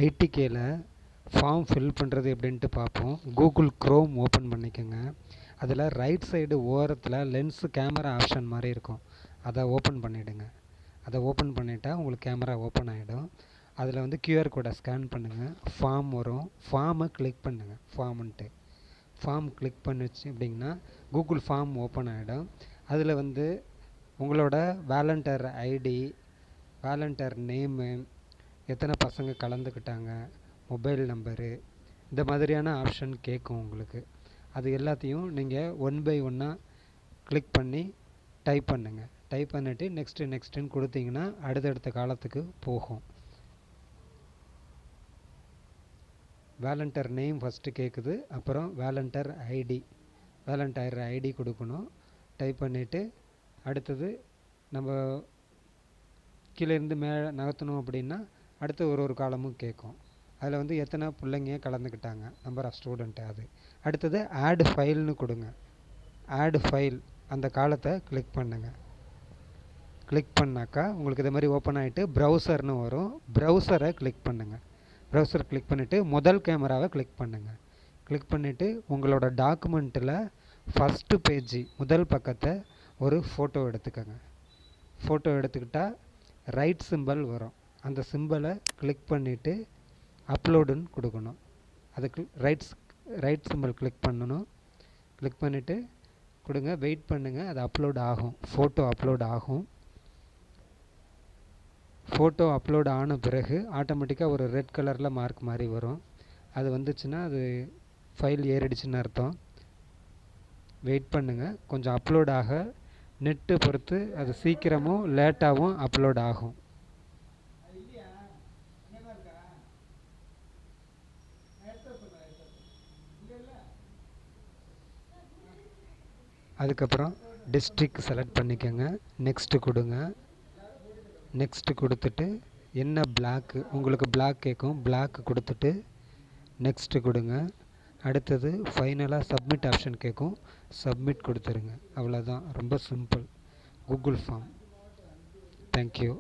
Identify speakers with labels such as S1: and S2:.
S1: ஐடிகேல form fill பண்ணுறது எப்படின்ட்டு பார்ப்போம். கூகுள் க்ரோம் ஓப்பன் பண்ணிக்கோங்க. அதில் ரைட் சைடு ஓரத்தில் லென்ஸு கேமரா ஆப்ஷன் மாதிரி இருக்கும். அதை ஓப்பன் பண்ணிவிடுங்க. அதை ஓப்பன் பண்ணிட்டா உங்களுக்கு கேமரா ஓப்பன் ஆகிடும். அதில் வந்து QR கோடை ஸ்கேன் பண்ணுங்கள். ஃபார்ம் வரும். ஃபார்மை கிளிக் பண்ணுங்கள். ஃபார்ம் கிளிக் பண்ணிச்சு அப்படிங்கன்னா கூகுள் ஃபார்ம் ஓப்பன் ஆகிடும். அதில் வந்து உங்களோட வாலண்டியர் ஐடி, வாலண்டியர் நேமு, எத்தனை பசங்க கலந்துக்கிட்டாங்க, மொபைல் நம்பரு, இந்த மாதிரியான ஆப்ஷன் கேட்கும் உங்களுக்கு. அது எல்லாத்தையும் நீங்கள் 1 by 1 கிளிக் பண்ணி டைப் பண்ணுங்கள். டைப் பண்ணிவிட்டு நெக்ஸ்ட்டுன்னு கொடுத்தீங்கன்னா அடுத்தடுத்த காலத்துக்கு போகும். வாலண்டியர் நேம் ஃபஸ்ட்டு கேட்குது. அப்புறம் வாலண்டியர் ஐடி கொடுக்கணும். டைப் பண்ணிவிட்டு அடுத்தது நம்ம கீழேருந்து மேலே நகர்த்தணும் அப்படின்னா அடுத்து ஒரு காலமும் கேட்கும். அதில் வந்து எத்தனை பிள்ளைங்க கலந்துக்கிட்டாங்க, நம்பர் ஆஃப் ஸ்டூடெண்ட்டு. அது அடுத்தது ஆட் ஃபைல்னு கொடுங்க. ஆட் ஃபைல் அந்த காலத்தை கிளிக் பண்ணுங்கள். கிளிக் பண்ணாக்கா உங்களுக்கு இது மாதிரி ஓப்பன் ஆகிட்டு ப்ரௌசர்னு வரும். ப்ரௌசரை கிளிக் பண்ணுங்கள். ப்ரௌசர் கிளிக் பண்ணிவிட்டு முதல் கேமராவை கிளிக் பண்ணுங்கள். கிளிக் பண்ணிவிட்டு உங்களோட டாக்குமெண்ட்டில் ஃபஸ்ட்டு பேஜ் முதல் பக்கத்தை ஒரு ஃபோட்டோ எடுத்துக்கோங்க. ஃபோட்டோ எடுத்துக்கிட்டால் ரைட் சிம்பல் வரும். அந்த சிம்பலை கிளிக் பண்ணிவிட்டு அப்லோடுன்னு கொடுக்கணும். அதுக்கு ரைட் சிம்பல் கிளிக் பண்ணணும். கிளிக் பண்ணிவிட்டு கொடுங்க. வெயிட் பண்ணுங்கள். அது அப்லோட் ஆகும். ஃபோட்டோ அப்லோட் ஆகும். ஃபோட்டோ அப்லோட் ஆன பிறகு ஆட்டோமேட்டிக்காக ஒரு ரெட் கலரில் மார்க் மாதிரி வரும். அது வந்துச்சுன்னா அது ஃபைல் ஏறிடுச்சுன்னு அர்த்தம். வெயிட் பண்ணுங்கள். கொஞ்சம் அப்லோட் ஆக நெட்டு பொறுத்து அது சீக்கிரமும் லேட்டாகவும் அப்லோட் ஆகும். அதுக்கப்புறம் டிஸ்ட்ரிக்ட் செலக்ட் பண்ணிக்கோங்க. நெக்ஸ்ட்டு கொடுங்க. நெக்ஸ்ட்டு கொடுத்துட்டு என்ன பிளாக்கு உங்களுக்கு பிளாக் கேட்கும். பிளாக் கொடுத்துட்டு நெக்ஸ்ட்டு கொடுங்க. அடுத்தது ஃபைனலாக சப்மிட் ஆப்ஷன் கேட்கும். சப்மிட் கொடுத்துருங்க. அவ்வளோதான். ரொம்ப சிம்பிள் கூகுள் ஃபார்ம். தேங்க்யூ.